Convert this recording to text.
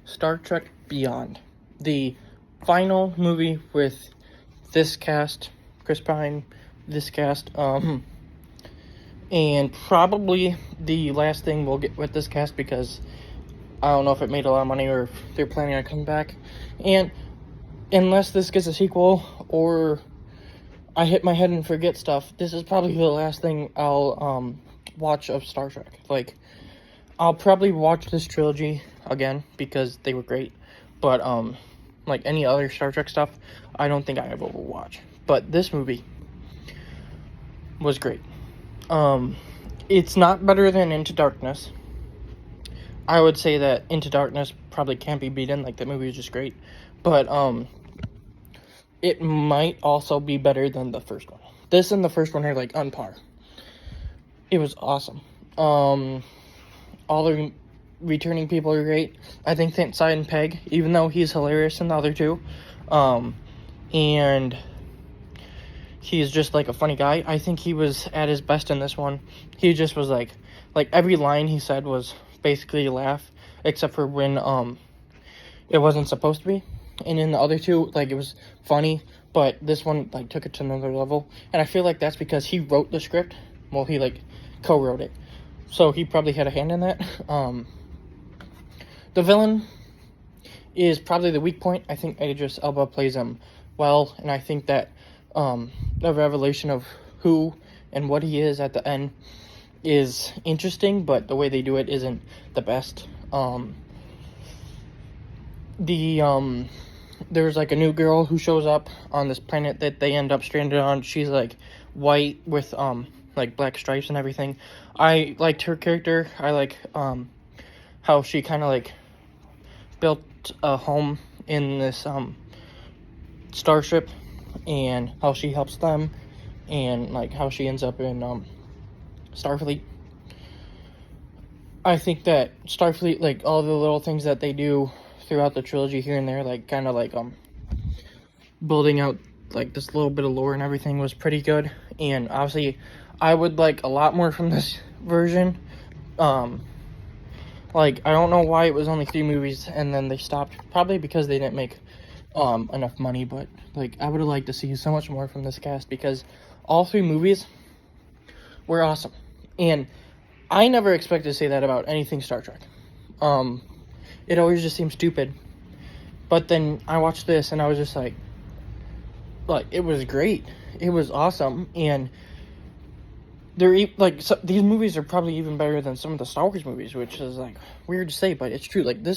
Star Trek Beyond, the final movie with this cast, Chris Pine, this cast, and probably the last thing we'll get with this cast because I don't know if it made a lot of money or if they're planning on coming back. And unless this gets a sequel or I hit my head and forget stuff, this is probably the last thing I'll watch of Star Trek. Like, I'll probably watch this trilogy again because they were great, but like any other Star Trek stuff, I don't think I ever will watch. But this movie was great. It's not better than Into Darkness. I would say that Into Darkness probably can't be beaten. Like, that movie is just great, but it might also be better than the first one. This and the first one are like on par. It was awesome. All the returning people are great. I think Simon Pegg, even though he's hilarious in the other two, and he's just like a funny guy, I think he was at his best in this one. He just was like every line he said was basically a laugh, except for when it wasn't supposed to be. And in the other two, like, it was funny, but this one, like, took it to another level. And I feel like that's because he wrote the script. Well, he, like, co-wrote it. So he probably had a hand in that. The villain is probably the weak point. I think Idris Elba plays him well, and I think that the revelation of who and what he is at the end is interesting, but the way they do it isn't the best. There's like a new girl who shows up on this planet that they end up stranded on. She's like white with like black stripes and everything. I liked her character. I like how she kind of like built a home in this starship, and how she helps them, and like how she ends up in Starfleet. I think that Starfleet, like all the little things that they do throughout the trilogy here and there, like kind of like building out like this little bit of lore and everything, was pretty good. And obviously I would like a lot more from this version. Like, I don't know why it was only 3 movies and then they stopped, probably because they didn't make enough money, but like I would have liked to see so much more from this cast because all 3 movies were awesome. And I never expected to say that about anything Star Trek. It always just seemed stupid. But then I watched this and I was just like, it was great. It was awesome. And they're like, so these movies are probably even better than some of the Star Wars movies, which is like weird to say, but it's true. Like, this